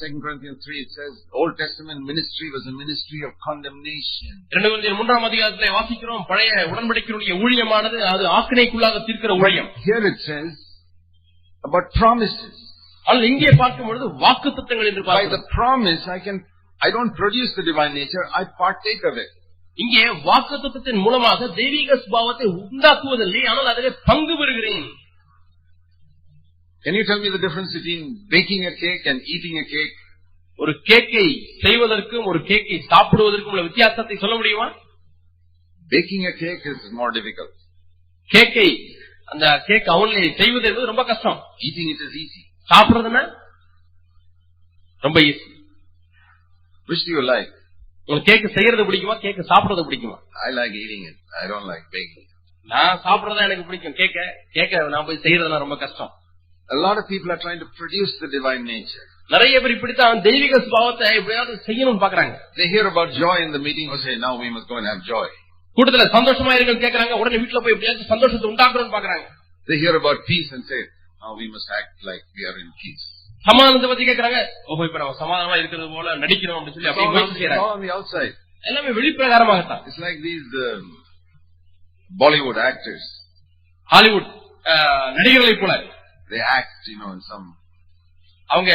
2 Corinthians 3 it says Old Testament ministry was a ministry of condemnation. 2 கொரிந்தியர் 3ஆம் அதிகாரத்திலே வாசிக்கிறோம் பழைய உடன்படிக்கையுடைய ஊழியமானது அது ஆக்கினைக்குள்ளாக தீர்க்கிற ஊழியம். Here it says about promises. ஆனால் இங்கே பார்க்கும் பொழுது வாக்குத்தத்தங்கள் என்று By பார்க்கிறோம். the promise I don't produce the divine nature, I partake of it. இங்கே வாக்குத்தத்தத்தின் மூலமாக தெய்வீக சுபாவத்தை உண்டாக்குவதில்லை, ஆனால் அதிலே பங்கு பெறுகிறேன். Can you tell me the difference between baking a cake and eating a cake? ஒரு கேக்கை செய்வதற்கும் ஒரு கேக்கை சாப்பிடுவதற்கும் உள்ள வித்தியாசத்தை சொல்ல முடியுமா? Baking a cake is more difficult. கேக்கை அந்த கேக் அவன்ல செய்வது என்பது ரொம்ப கஷ்டம். Eating it is easy. சாப்பிடுறதுன்னா ரொம்ப easy. Which do you like? உங்களுக்கு கேக் செய்யறது பிடிக்குமா, கேக் சாப்பிடுறது பிடிக்குமா? I like eating it. I don't like baking it. நான் சாப்பிடுறதா எனக்கு பிடிக்கும். கேக்க நான் போய் செய்யறதுனா ரொம்ப கஷ்டம். A lot of people are trying to produce the divine nature. நிறைய பேர் இப்படித்தான் தெய்வீக சுபாவத்தை எப்படியாவது செய்யணும்னு பாக்குறாங்க. They hear about joy in the meeting or say now we must go and have joy. கூட்டத்துல சந்தோஷமா இருங்க கேக்குறாங்க, உடனே வீட்டுல போய் எப்படியாவது சந்தோஷத்தை உண்டாக்குறோம்னு பாக்குறாங்க. They hear about peace and say now we must act like we are in peace. சமாதானத்தை பத்தி கேக்குறாங்க, ஓஹோ இப்ப நம்ம சமாதானமா இருக்கிறது போல நடிக்கிறோம் அப்படின்னு சொல்லி அப்படியே முயற்சி செய்யறாங்க. On the outside. எல்லாமே வெளிப்பிரகாரமாகத்தான். It's like these Bollywood actors. Hollywood நடிகர்களை போல. They act, in some. அவங்க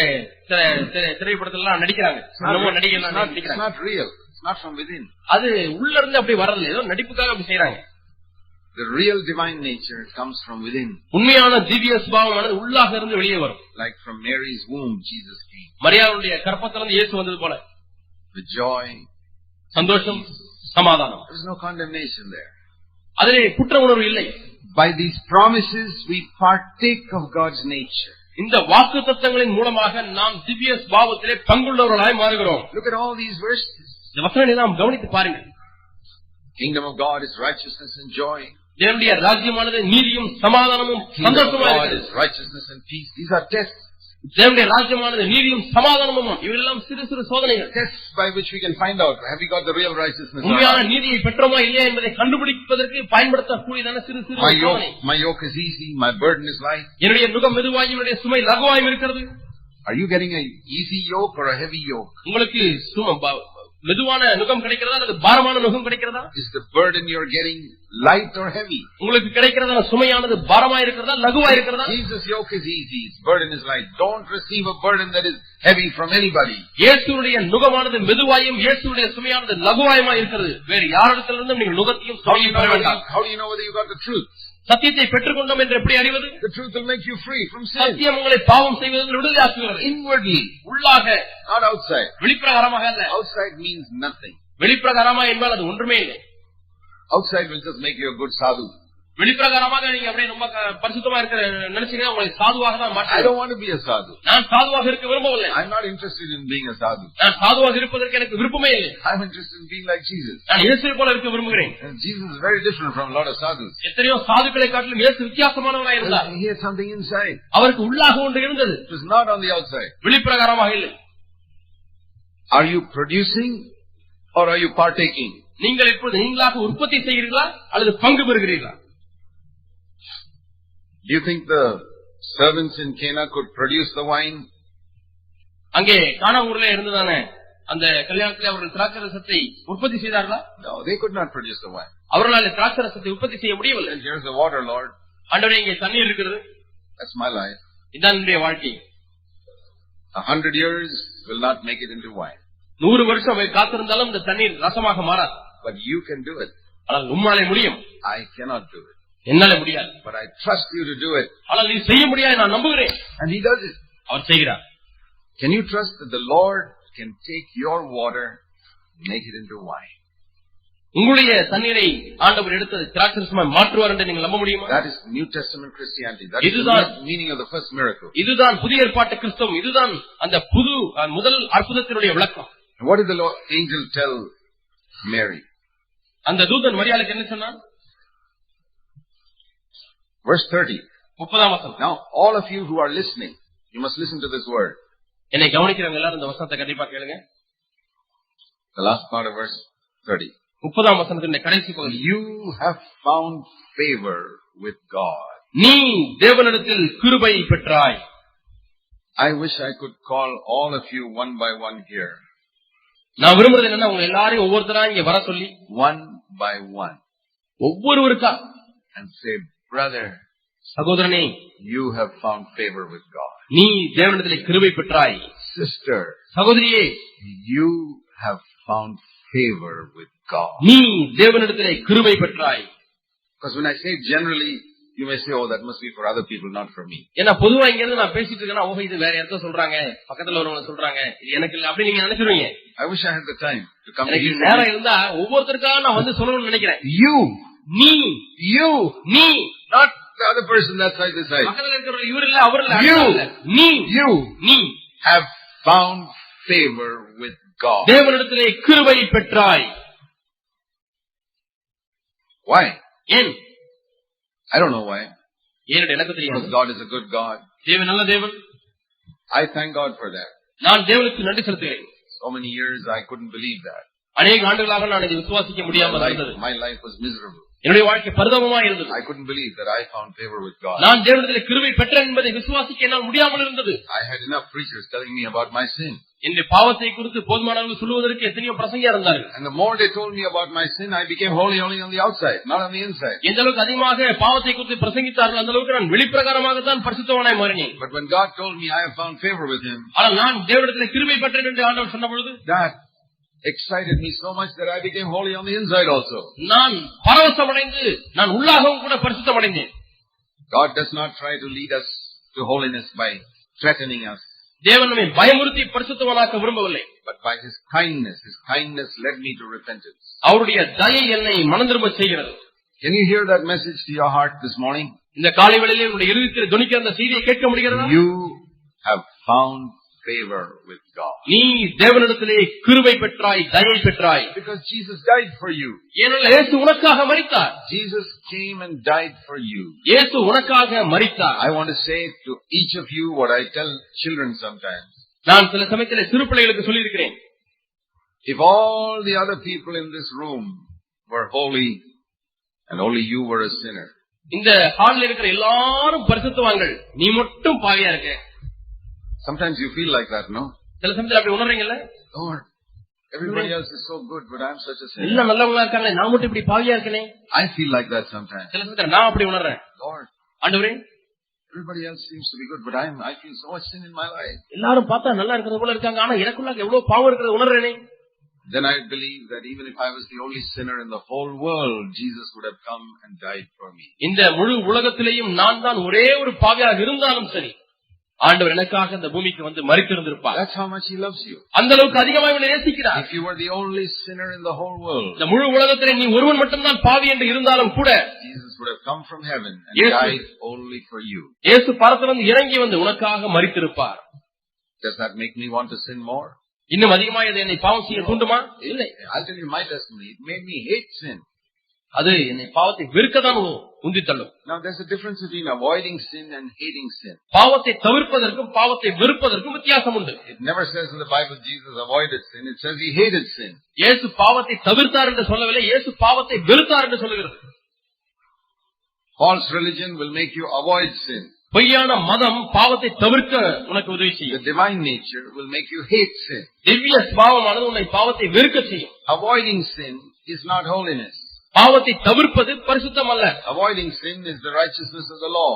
திரைப்படத்துல நடிக்கிறாங்க. It's not real. It's not from within. அது உள்ள இருந்து அப்படி வரல, ஏதோ நடிப்புக்காக அப்படி செய்யறாங்க. The real divine nature comes from within. உண்மையான திவ்ய சுபாவமானது உள்ளாக இருந்து வெளியே வரும். Like from Mary's womb Jesus came. மரியாளுடைய கர்ப்பத்திலிருந்து இயேசு வந்தது போல. With joy, சந்தோஷம், சமாதானம். There is no condemnation there. அதிலே குற்ற உணர்வு இல்லை. By these promises we partake of God's nature. இந்த வாக்குத்தத்தங்களின் மூலமாக நாம் திவ்ய சுபாவத்திலே பங்குள்ளவர்களாய் மாறுகிறோம். Look at all these verses. இந்த வசனங்களை நாம் கவனித்து பாருங்கள். Kingdom of God is righteousness and joy. தேவனுடைய ராஜ்யமானது நீதியும் சமாதானமும் சந்தோஷமும் is righteousness and peace. These are tests. தேவனுடைய ராஜ்யமானது நீதியும் சமாதானமும் இவெல்லாம் சிறு சிறு சோதனைகள். Tests by which we can find out have we got the real righteousness. உண்மையான நீதியை பெற்றோமா இல்லையா என்பதை கண்டுபிடிப்பதற்கு பயன்படுத்தக்கூடியதான சிறு சிறு சோதனை. My yoke is easy, my burden is light. என்னுடைய நுகம் மெதுவாயும் என்னுடைய சுமை லகுவாயும் இருக்கிறது. Are you getting a easy yoke or a heavy yoke? உங்களுக்கு மெதுவான நுகம் கிடைக்கிறதா அல்லது பாரமான நுகம் கிடைக்கிறதா? Is the burden you're getting light or heavy? உங்களுக்கு கிடைக்கிறதான சுமையானது பாரமா இருக்கிறதா லகுவா இருக்கிறதா? Jesus' yoke is easy, his burden is light. Don't receive a burden that is heavy from anybody. இயேசுவுடைய நுகமானது மெதுவாயும் இயேசுவுடைய சுமையானது லகுவாயுமா இருக்கிறது. வேறு யாரிடத்திலிருந்தும் நீங்கள் நுகத்தையும் சுமையும் பெற வேண்டாம். How do you know whether you got the truth? சத்தியத்தை பெற்றுக்கொண்டோம் என்று எப்படி அறிவது? The truth will make you free from sin. சத்தியம் உங்களை பாவம் செய்வதில் விடுதலையாக்குகிறது. Inwardly, உள்ளாக, not outside. வெளிப்பிரகாரமாக அல்ல. Outside means nothing. வெளிப்பிரகாரமா என்பால் அது ஒன்றுமே இல்லை. Outside will just make you a good sadhu. வெளிப்பிரகாரமாக நீங்க அப்படியே ரொம்ப பரிசுத்தமா இருக்கிற நினைச்சீங்கன்னா உங்களை சாதுவாக தான் மாற்ற. I don't want to be a sadhu. நான் சாதுவாக இருக்க விரும்பவில்லை. I'm not interested in being a sadhu. நான் சாதுவாக இருப்பதற்கு எனக்கு விருப்பமே இல்லை. I'm interested in being like Jesus. நான் இயேசுவை போல இருக்க விரும்புகிறேன். Jesus is very different from a lot of sadhus. எத்தனையோ சாதுக்களை காட்டிலும் இயேசு வித்தியாசமானவராய் இருந்தார். He had something inside. அவருக்கு உள்ளாக ஒன்று இருந்தது. It was not on the outside. வெளிப்பிரகாரமாக இல்லை. Are you producing or are you partaking? நீங்கள் இப்பொழுது நீங்களாக உற்பத்தி செய்கிறீர்களா அல்லது பங்கு பெறுகிறீர்களா? Do you think the servants in Cana could produce the wine? அங்கே கானா ஊர்ல இருந்ததானே அந்த கல்யாணத்திலே அவர்கள் திராட்சரசத்தை உற்பத்தி செய்தார்களா? No, they could not produce the wine. அவர்களால் திராட்சரசத்தை உற்பத்தி செய்ய முடியவில்லை. And here's the water, Lord. ஆண்டவரே இங்கே தண்ணீர் இருக்கிறது. That's my life. இதான் என்னுடைய வாழ்க்கை. 100 years will not make it into wine. 100 வருஷம் காத்திருந்தாலும் இந்த தண்ணீர் ரசமாக மாறாது. But you can do it. ஆனால் உம்மாலே முடியும். I cannot do it. என்னால முடியாது. But I trust you to do it. ஆனால் நீ செய்ய முடியாது நான் நம்புகிறேன். And he does it. அவர் செய்கிறார். Can you trust that the Lord can take your water and make it into wine? உங்களுடைய தண்ணீரை ஆண்டவர் எடுத்து திராட்சரசமாய் மாற்றுவார் என்று நீங்கள் நம்ப முடியுமா? That is New Testament Christianity. That is the meaning of the first miracle. இதுதான் புதிய ஏற்பாட்டு கிறிஸ்தவம். இதுதான் அந்த முதல் அற்புதத்தினுடைய விளக்கம். And what did the angel tell Mary? அந்த தூதன் மரியாளுக்கு என்ன சொன்னான்? Verse 30. 30ஆம் வசனம். Now all of you who are listening, you must listen to this word. என்னை கவனிக்கிறவங்க எல்லாரும் இந்த வசனத்தை கண்டிப்பா கேளுங்க. The last part of verse 30. 30ஆம் வசனத்தின் கடைசி பகுதி. You have found favor with God. நீ தேவனிடத்தில் கிருபை பெற்றாய். I wish I could call all of you one by one here. நான் விரும்புறது என்னன்னா உங்க எல்லாரையும் ஒவ்வொருத்தரா இங்க வர சொல்லி One by one. ஒவ்வொருவருக்கா And say, brother, சகோதரனே, you have found favor with God. நீ தேவனிடத்திலே கிருபை பெற்றாய். Sister, சகோதரியே, you have found favor with God. நீ தேவனிடத்திலே கிருபை பெற்றாய். Because when I say generally, you may say, oh, that must be for other people, not for me. ஏன்னா பொதுவா இங்க இருந்து நான் பேசிட்டு இருக்கேன்னா ஓஹோ இது வேற யாரோ சொல்றாங்க, பக்கத்துல வரவங்க சொல்றாங்க, இது எனக்கு இல்ல அப்படி நீங்க நினைச்சிருவீங்க. I wish I had the time to come எனக்கு நேரம் இருந்தா ஒவ்வொருத்தருக்காக நான் வந்து சொல்லணும்னு நினைக்கிறேன். You, நீ, not the other person that side, this side. பக்கத்துல இருக்கிற இவர் இல்ல அவர் இல்ல, நீ have found favor with God. தேவனிடத்திலே கிருபை பெற்றாய். Why? ஏன்? I don't know why. ஏன் எனக்கு தெரியாது. Because God is a good God. தேவன் நல்ல தேவன். I thank God for that. நான் தேவனுக்கு நன்றி செலுத்துகிறேன். So many years I couldn't believe that. அநேக ஆண்டுகளாக நான் இதை விசுவாசிக்க முடியாமல் இருந்தது. My life was miserable. என்னுடைய வாழ்க்கை பரிதாபமா இருந்தது. I couldn't believe that I found favor with God. நான் தேவனிடத்திலே கிருபை பெற்றேன் என்பதை விசுவாசிக்க என்னால் முடியாமல் இருந்தது. I had enough preachers telling me about my sin. என்னுடைய பாவத்தை குறித்து போதுமானவர்கள் சொல்வதற்கு எத்தனையோ பிரசங்கியா இருந்தார்கள். And the more they told me about my sin, I became holy only on the outside, not on the inside. எந்த அளவுக்கு அதிகமாக பாவத்தை குறித்து பிரசங்கித்தார்கள் அந்த அளவுக்கு நான் வெளிப்பிரகாரமாக தான் பரிசுத்தவனாய் மாறினேன். But when God told me I have found favor with Him, ஆனால் நான் தேவனிடத்திலே கிருபை பெற்றேன் என்று ஆண்டவர் சொன்ன பொழுது that excited me so much that I became holy on the inside also. நான் பரவசமடைந்து நான் உள்ளாகவும் கூட பரிசுத்தமடைந்தேன். God does not try to lead us to holiness by threatening us. தேவன் நம்மை பயமுறுத்தி பரிசுத்தவனாக்க விரும்பவில்லை. But by His kindness led me to repentance. அவருடைய தயை என்னை மனந்திரும்ப செய்கிறது. Can you hear that message to your heart this morning? இந்த காலை வேளையிலே உங்களுடைய இருதயத்தில் துணிக்கிற அந்த செய்தியை கேட்க முடிகிறதா? You have found favor with God. நீ தேவனிடத்திலே கிருபை பெற்றாய், தயை பெற்றாய். Because Jesus died for you. ஏனென்றால் இயேசு உனக்காக மரித்தார். Jesus came and died for you. இயேசு உனக்காக மரித்தார். I want to say to each of you what I tell children sometimes. நான் சில சமயத்திலே சிறு பிள்ளைகளுக்கு சொல்லி இருக்கிறேன். If all the other people in this room were holy and only you were a sinner. இந்த ஹால்ல இருக்கிற எல்லாரும் பரிசுத்தவான்கள், நீ மட்டும் பாவியா இருக்க. Sometimes you feel like that, no? சில சமயத்துல அப்படி உணர்றீங்கல்ல? Lord, everybody else is so good, but I'm such a sinner. எல்லாம் நல்லவங்களா இருக்காங்க, நான் மட்டும் இப்படி பாவியா இருக்கனே. I feel like that sometimes. சில சமயத்துல நான் அப்படி உணர்றேன். Lord, ஆண்டவரே, everybody else seems to be good, but I feel so much sin in my life. எல்லாரும் பார்த்தா நல்லா இருக்கிறது போல இருக்காங்க, ஆனா எனக்குள்ள எவ்வளவு பாவம் இருக்கிறது உணர்றேனே. Then I believe that even if I was the only sinner in the whole world, Jesus would have come and died for me. இந்த முழு உலகத்திலேயும் நான் தான் ஒரே ஒரு பாவியாக இருந்தாலும் சரி, ஆண்டவர் எனக்காக இந்த பூமிக்கு வந்து மரித்திருந்திருப்பார். That's how much He loves you. அந்த அளவுக்கு அதிகமாக உன்னை நேசிக்கிறார். If you were the only sinner in the whole world, இந்த முழு உலகத்திலே நீ ஒருவன் மட்டும் தான் பாவி என்று இருந்தாலும் கூட, Jesus would have come from heaven and died only for you. இயேசு பரத்திலிருந்து இறங்கி வந்து உனக்காக மரித்திருப்பார். Does that make me want to sin more? இன்னும் அதிகமாக இது என்னை பாவம் செய்ய தூண்டுமா? இல்லை. I'll tell you my testimony. It made me hate sin. அது என்னை பாவத்தை வெறுக்கத்தான் உந்தி தள்ளும். Now there's a difference between avoiding sin and hating sin. பாவத்தை தவிர்ப்பதற்கும் பாவத்தை வெறுப்பதற்கும் வித்தியாசம் உண்டு. It never says in the Bible Jesus avoided sin. It says He hated sin. இயேசு பாவத்தை தவிர்த்தார் என்று சொல்லவில்லை, இயேசு பாவத்தை வெறுத்தார் என்று சொல்லுகிறது. False religion will make you avoid sin. பொய்யான மதம் பாவத்தை தவிர்க்க உனக்கு உதவி செய்யும். The divine nature will make you hate sin. திவ்ய சுபாவமானது உன்னை பாவத்தை வெறுக்க செய்யும். Avoiding sin is not holiness. பாவத்தை தவிர்ப்பது பரிசுத்தம் அல்ல. Avoiding sin is the righteousness of the law.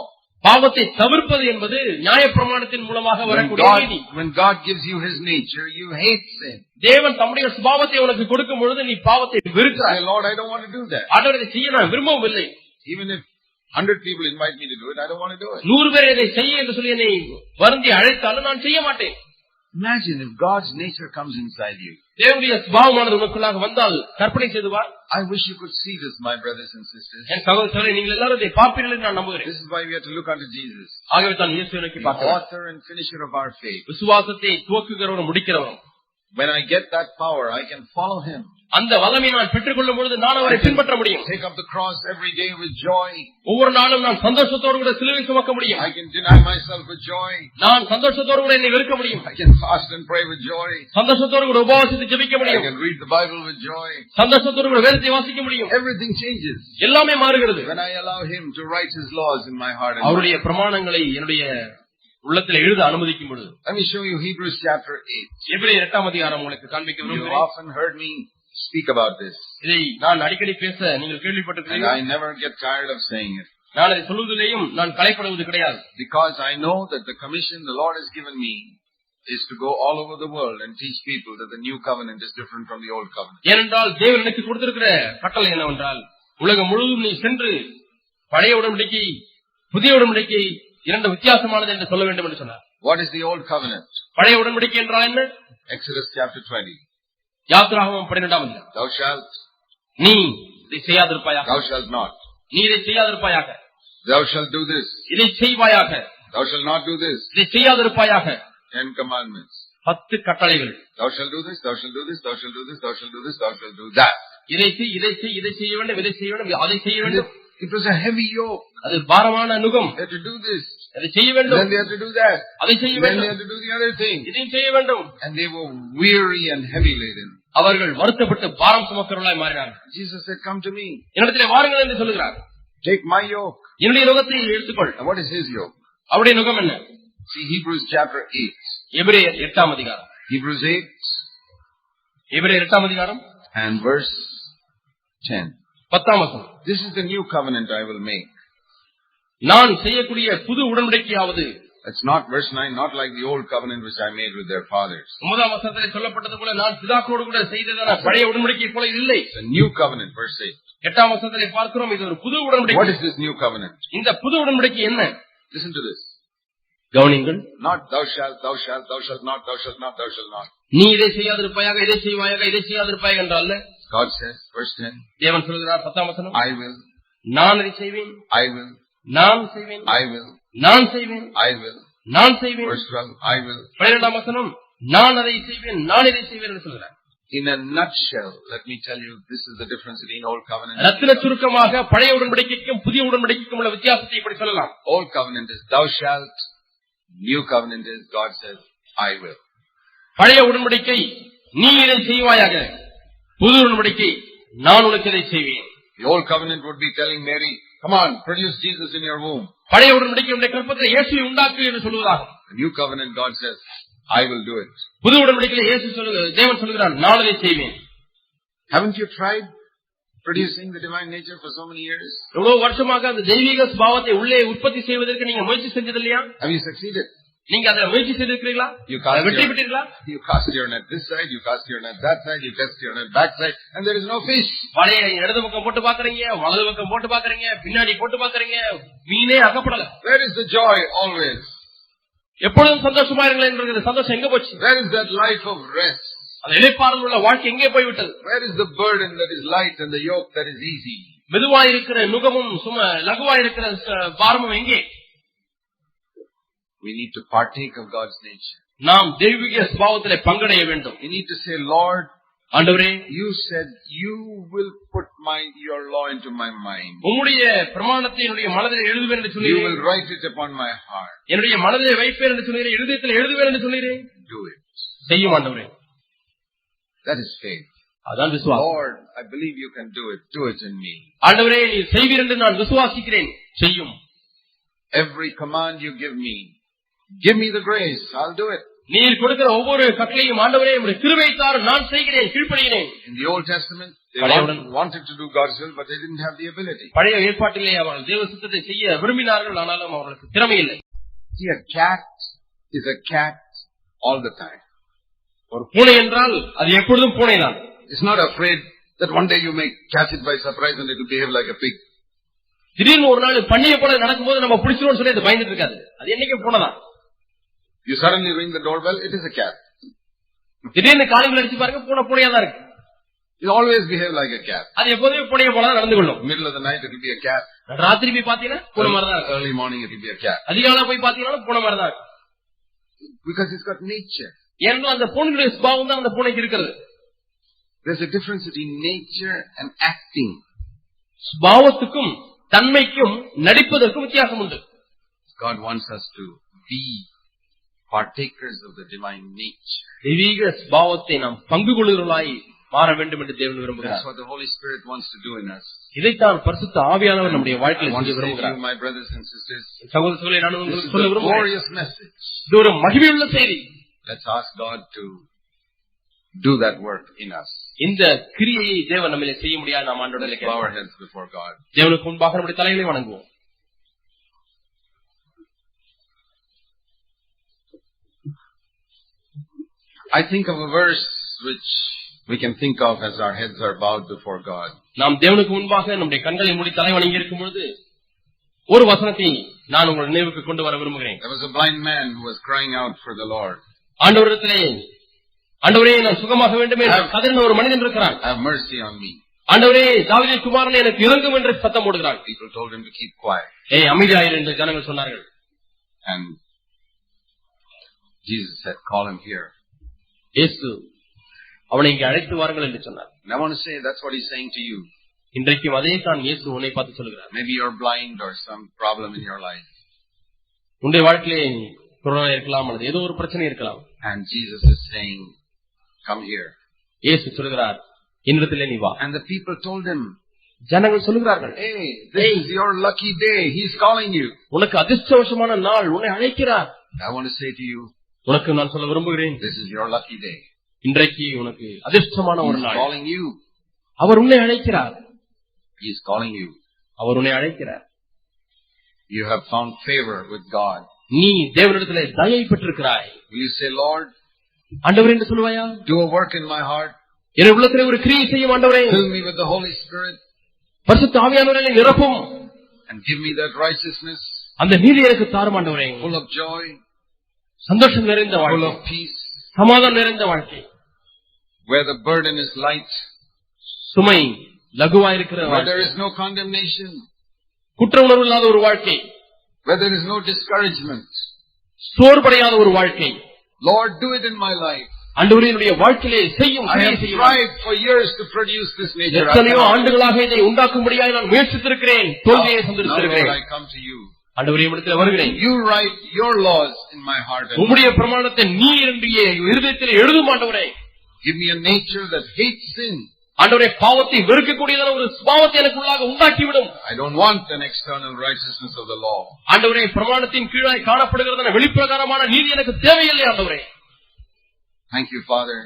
பாவத்தை தவிர்ப்பது என்பது நியாயப்பிரமாணத்தின் மூலமாக வரக்கூடிய நீதி. When God gives you His nature, you hate sin. தேவன் தம்முடைய சுபாவத்தை உனக்கு கொடுக்கும் பொழுது நீ பாவத்தை வெறுக்கிறாய். Lord, I don't want to do that. ஆண்டவரே, இதை செய்ய நான் விரும்பவில்லை. Even if 100 people invite me to do it, I don't want to do it. 100 பேர் இதை செய்ய என்று சொல்லி என்னை வருந்தி அழைத்தாலும் நான் செய்ய மாட்டேன். Imagine if God's nature comes inside you. தேவனுடைய சுபாவமானது உனக்குள்ளாக வந்தால் கற்பனை செய்து பார். I wish you could see this, my brothers and sisters. என் சகோதரர்களே, நீங்கள் எல்லாரும் இதை பார்ப்பீர்கள் என்று நான் நம்புகிறேன். This is why we have to look unto Jesus. ஆகவே தான் இயேசுவை நோக்கி பார்க்கிறோம். Author and finisher of our faith. விசுவாசத்தை துவக்குகிறவரும் முடிக்கிறவரும். When I get that power, I can follow Him. அந்த வல்லமையை நான் பெற்றுக்கொள்ளும் பொழுது நான் அவரை பின்பற்ற முடியும். Take up the cross every day with joy. ஒவ்வொரு நாளும் நான் சந்தோஷத்தோடு கூட சிலுவை சுமக்க முடியும். I can deny myself with joy. நான் சந்தோஷத்தோடு கூட என்னை வெறுக்க முடியும். I can fast and pray with joy. சந்தோஷத்தோடு கூட உபவாசித்து ஜெபிக்க I முடியும். can read the Bible with joy. சந்தோஷத்தோடு கூட வேதத்தை வாசிக்க முடியும். Everything changes. எல்லாமே மாறுகிறது. When I allow Him to write His laws in my heart. அவருடைய பிரமாணங்களை என்னுடைய உள்ளத்தில் எழுத அனுமதிக்கும் பொழுது. Let me show you Hebrews chapter 8. எபிரேயர் 8ஆம் அதிகாரம் உங்களுக்கு காண்பிக்க You விரும்புகிறேன். often heard me speak about this. இதை நான் அடிக்கடி பேச நீங்கள் And கேள்விப்பட்டிருக்கிறீர்கள். I never get tired of saying it. நான் அதை சொல்வதிலேயும் நான் களைப்படுவது கிடையாது. Because I know that the commission the Lord has given me is to go all over the world and teach people that the new covenant is different from the old covenant. ஏனென்றால் தேவன் எனக்கு கொடுத்திருக்கிற கட்டளை என்னவென்றால் உலகம் முழுவதும் நீ சென்று பழைய உடன்படிக்கை புதிய உடன்படிக்கை இரண்டு வித்தியாசமானது என்று சொல்ல வேண்டும் என்று சொன்னார். What is the old covenant? பழைய உடன்படிக்கை என்றால் என்ன? Exodus chapter 20. யாத்திராகமம் 12ஆம் அதிகாரம். Thou shalt, நீ இதை செய்யாதிருப்பாயாக. thou shalt not. நீ இதை செய்யாதிருப்பாயாக. Thou shalt do this. இதை செய்வாயாக. Thou shalt not do this. இதை செய்யாதிருப்பாயாக. 10 commandments. 10 கட்டளைகள். Thou shalt do this, thou shalt do this, thou shalt do this, thou shalt do this, thou shalt do that. இதை செய், இதை செய், இதை செய்ய வேண்டும், இதை செய்ய வேண்டும், அதை செய்ய வேண்டும். It was a heavy yoke. அது பாரமான நுகம். They had to do this. அதை செய்ய வேண்டும். Then they had to do that. அதை செய்ய Then they வேண்டும். had to do the other thing. இதையும் செய்ய வேண்டும். And they were weary and heavy laden. அவர்கள் வருத்தப்பட்டு பாரம் சுமக்கிறவர்களாய் மாறினார்கள். Jesus said, come to me. என்னிடத்திலே வாருங்கள் என்று சொல்லுகிறார். Take my yoke. என்னுடைய நுகத்தை எடுத்துக்கொள். And what is his yoke? அவருடைய நுகம் என்ன? See Hebrews chapter 8. எபிரேயர் 8ஆம் அதிகாரம். Hebrews 8 எபிரேயர் 8ஆம் அதிகாரம் and verse 10. 10ஆம் வசனம். This is the new covenant I will make. நான் செய்யக்கூடிய புது உடன்படிக்கையாவது. It's not verse 9, not like the old covenant which I made with their fathers. 9ஆம் வசனத்திலே சொல்லப்பட்டது போல நான் பிதாக்களோடு கூட செய்ததான பழைய உடன்படிக்கை போல இல்லை. It's a new covenant, verse 8. 8ஆம் வசனத்திலே பார்க்கிறோம் இது ஒரு புது உடன்படிக்கை. What is this new covenant? இந்த புது உடன்படிக்கை என்ன? Listen to this. கவனிங்கள். Not thou shalt, thou shalt, thou shalt not, thou shalt not, thou shalt not. நீ இதை செய்யாதிருப்பாயாக, இதை செய்வாயாக, இதை செய்யாதிருப்பாயாக என்றால் God says, verse 10. தேவன் சொல்கிறார் 10ஆம் வசனம். I will. நான் இதை செய்வேன். I will. நான் செய்வேன். I will. நான் செய்வேன். I will. நான் செய்வேன். Verse 12. I will. 12ஆம் வசனம். நான் அதை செய்வேன், நான் இதை செய்வேன் என்று சொல்கிறார். In a nutshell, let me tell you, this is the difference between old covenant. ரத்தின சுருக்கமாக பழைய உடன்படிக்கைக்கும் புதிய உடன்படிக்கைக்கும் உள்ள வித்தியாசத்தை இப்படி சொல்லலாம். Old covenant is thou shalt. New covenant is God says, I will. பழைய உடன்படிக்கை நீ இதை செய்வாயாக. புது உடன்படிக்கை நான் உனக்கு இதை செய்வேன். The old covenant would be telling Mary, come on, produce Jesus in your womb. பழைய உடன்படிக்கை உடைய கற்பத்தில் இயேசுவை உண்டாக்கு என்று சொல்வதாகும். The new covenant God says, I will do it. புது உடன்படிக்கையில் இயேசு தேவன் சொல்கிறார், நான் இதை செய்வேன். Haven't you tried producing the divine nature for so many years? எவ்வளவு வருஷமாக அந்த தெய்வீக சுபாவத்தை உள்ளே உற்பத்தி செய்வதற்கு நீங்க முயற்சி செஞ்சது இல்லையா? Have you succeeded? நீங்க அதை முயற்சி செய்திருக்கிறீங்களா? வெற்றி பெற்றீர்களா? You cast your net this side, you cast your net that side, you cast your net back side, and there is no fish. வலையை இடது பக்கம் போட்டு பாக்குறீங்க, வலது பக்கம் போட்டு பாக்குறீங்க, பின்னாடி போட்டு பாக்குறீங்க, மீனே அகப்படல. Where is the joy always? எப்பொழுதும் சந்தோஷமா இருங்கள் என்கிற சந்தோஷம் எங்க போச்சு? Where is that life of rest? அந்த இளைப்பாறுதல் உள்ள வாழ்க்கை எங்கே போய்விட்டது? Where is the burden that is light and the yoke that is easy? மெதுவாய் இருக்கிற நுகமும் லகுவாய் இருக்கிற பாரமும் எங்கே? We need to partake of God's nature. நாம் தெய்வீக சுபாவத்திலே பங்கடைய வேண்டும். We need to say, Lord, ஆண்டவரே, you said you will put your law into my mind. உம்முடைய பிரமாணத்தை என்னுடைய மனதில் எழுதுவேன் என்று சொன்னீரே. You will write it upon my heart. என்னுடைய மனதிலே வைப்பேன் என்று சொன்னீரே, இதயத்தில் எழுதுவேன் என்று சொன்னீரே. Do it. செய்யும் ஆண்டவரே. That is faith. அதான் விசுவாசம். Lord, I believe you can do it. Do it in me. ஆண்டவரே, நீ செய்வீர் என்று நான் விசுவாசிக்கிறேன். செய்யும். Every command you give me the grace. I'll do it. நீர் கொடுக்கிற ஒவ்வொரு கட்டளையும் ஆண்டவரே உம்முடைய கிருபையை தாரும், நான் செய்கிறேன், கீழ்ப்படிகிறேன். In the Old Testament, they wanted to do God's will, but they didn't have the ability. பழைய ஏற்பாட்டிலே அவர்கள் தேவ சித்தத்தை செய்ய விரும்பினார்கள், ஆனாலும் அவர்களுக்கு திறமை இல்லை. See, a cat is a cat all the time. ஒரு பூனை என்றால் அது எப்பொழுதும் பூனைதான். It's not afraid that one day you may catch it by surprise and it will behave like a pig. திடீர்னு ஒரு நாள் பண்ணிய போல நடக்கும்போது நம்ம பிடிச்சிரோம்னு சொல்லி அது பயந்துட்டு இருக்காது. அது என்னைக்கும் பூனைதான். You suddenly ring the doorbell, it is a cat. திடீர்னு காலில் அடிச்சு பாருங்க, பூனையா தான் இருக்கு. It always behave like a cat. அது எப்போதுமே பூனையை போல நடந்து கொள்ளும். Middle of the night it will be a cat. ராத்திரி போய் பாத்தீங்கன்னா பூனை மாதிரி தான் இருக்கு. Early morning it will be a cat. அதிகாலை போய் பாத்தீங்கன்னா பூனை மாதிரி தான் இருக்கு. Because it's got nature. ஏன்னா அந்த பூனையுடைய சுபாவம் தான் அந்த பூனைக்கு இருக்கிறது. There's a difference between nature and acting. சுபாவத்துக்கும் தன்மைக்கும் நடிப்பதற்கும் வித்தியாசம் உண்டு. God wants us to be partakers of the divine nature. தெய்வீக சுபாவத்தை நாம் பங்கு கொள்ளுகிறவர்களாய் மாற வேண்டும் என்று தேவன் விரும்புகிறார். That's what the Holy Spirit wants to do in us. இதைத்தான் பரிசுத்த ஆவியானவர் நம்முடைய வாழ்க்கையில் செய்ய I விரும்புகிறார். want to say to you, my brothers and sisters, சகோதரர்களே, நான் this உங்களுக்கு is சொல்ல a விரும்புகிறேன். glorious message. இது ஒரு மகிமையுள்ள செய்தி. Let's ask God to do that work in us. இந்த கிரியையை தேவன் நம்மிலே செய்ய முடியாது. நாம் ஆண்டவரிலே Bow our heads before God. தேவனுக்கு முன்பாக நம்முடைய தலைகளை வணங்குவோம். I think of a verse which we can think of as our heads are bowed before God. நாம் தேவனுக்கு முன்பாக நம்முடைய கண்களை மூடி தலை வணங்கி இருக்கும் பொழுது ஒரு வசனத்தை நான் உங்கள் நினைவுக்கு கொண்டு வர விரும்புகிறேன். There was a blind man who was crying out for the Lord. ஆண்டவரிடத்திலே, ஆண்டவரே நான் சுகமாக வேண்டும் என்று கதறின ஒரு மனிதன் இருக்கிறான். Have mercy on me. ஆண்டவரே தாவீதின் குமாரனே எனக்கு இரங்கும் என்று சத்தம் போடுகிறான். People told him to keep quiet. அமைதியாயிரு என்று ஜனங்கள் சொன்னார்கள். And Jesus said, call him here. இயேசு அவனை இங்கே அழைத்து வாருங்கள் என்று சொன்னார். And I want to say that's what he's saying to you. இன்றைக்கும் அதே தான் இயேசு உன்னை பார்த்து சொல்கிறார். Maybe you're blind or some problem in your life. உன்னுடைய வாழ்க்கையிலே கொரோனா இருக்கலாம் அல்லது ஏதோ ஒரு பிரச்சனை இருக்கலாம். And Jesus is saying, come here. இயேசு சொல்கிறார், என்னிடத்திலே நீ வா. And the people told him, ஜனங்கள் சொல்கிறார்கள், hey, this is your lucky day. He's calling you. உனக்கு அதிர்ஷ்டவசமான நாள், உன்னை அழைக்கிறார். I want to say to you, உனக்கு நான் சொல்ல விரும்புகிறேன், this is your lucky day. இன்றைக்கு உனக்கு அதிர்ஷ்டமான ஒரு நாள். He's calling you. அவர் உன்னை அழைக்கிறார். He is calling you. அவர் உன்னை அழைக்கிறார். You have found favor with God. நீ தேவனிடத்திலே தயை பெற்றிருக்கிறாய். Will you say, Lord, ஆண்டவரே என்று சொல்லுவாயா? do a work in my heart. என் உள்ளத்திலே ஒரு கிரியை செய்யும் ஆண்டவரே. Fill me with the Holy Spirit. பரிசுத்த ஆவியானவரை நிரப்பும். And give me that righteousness. அந்த நீதி எனக்கு தாரும் ஆண்டவரே. Full of joy. சந்தோஷம் நிறைந்த வாழ்க்கை. Full of peace. சமாதானம் நிறைந்த வாழ்க்கை. Where the burden is light. சுமை லகுவாயிருக்கிற Where வாழ்க்கை. there is no condemnation. குற்ற உணர்வு இல்லாத ஒரு வாழ்க்கை. Where there is no discouragement. சோர்வடையாத ஒரு வாழ்க்கை. Lord, do it in my life. ஆண்டவரே என்னுடைய வாழ்க்கையிலே செய்யும். I have tried for years to produce this nature. எத்தனையோ ஆண்டுகளாக இதை உண்டாக்கும்படியாக நான் முயற்சித்திருக்கிறேன், தோல்வியை சந்தித்திருக்கிறேன். Now, Lord, I come to you. ஆண்டவரே உம்மிடத்தில் வருகிறேன். You write your laws in my heart. உம்முடைய பிரமாணத்தை நீ என்னுடைய இருதயத்தில் எழுதும் ஆண்டவரே. Give me a nature that hates sin. ஆண்டவரே பாவத்தை வெறுக்கக்கூடியதான ஒரு சுபாவத்தை எனக்குள்ளாக உண்டாக்கிவிடும். I don't want an external righteousness of the law. ஆண்டவரே பிரமாணத்தின் கீழாய் காணப்படுகிறதான வெளிப்பிரகாரமான நீதி எனக்கு தேவையில்லை ஆண்டவரே. Thank you, Father.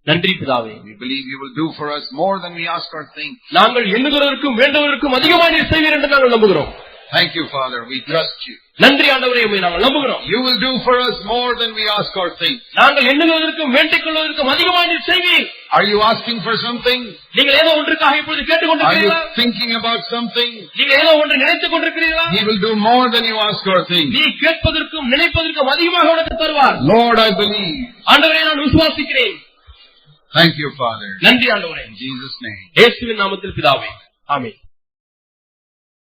நன்றி பிதாவே. We believe you will do for us more than we ask or think. நாங்கள் எண்ணுகிறதற்கும் வேண்டுவதற்கும் அதிகமாக நீர் செய்வீர் என்று நாங்கள் நம்புகிறோம். Thank you, Father. We trust you. நன்றி ஆண்டவரே, உம்மை நாங்கள் நம்புகிறோம். You will do for us more than we ask or think. நாங்கள் எண்ணுகிறதற்கும் வேண்டிக் கொள்வதற்கும் அதிகமாக நீர் செய்வீர். Are you asking for something? நீங்கள் ஏதோ ஒன்றுக்காக இப்பொழுது கேட்டுக் கொண்டிருக்கிறீர்களா? Are you thinking about something? நீங்கள் ஏதோ ஒன்று நினைத்துக் கொண்டிருக்கிறீர்களா? He will do more than you ask or think. நீ கேட்பதற்கும் நினைப்பதற்கும் அதிகமாக உனக்கு தருவார். Lord, I believe. ஆண்டவரே நான் விசுவாசிக்கிறேன். Thank you, Father. நன்றி ஆண்டவரே. In Jesus' name. இயேசுவின் நாமத்தில் பிதாவே. ஆமென்.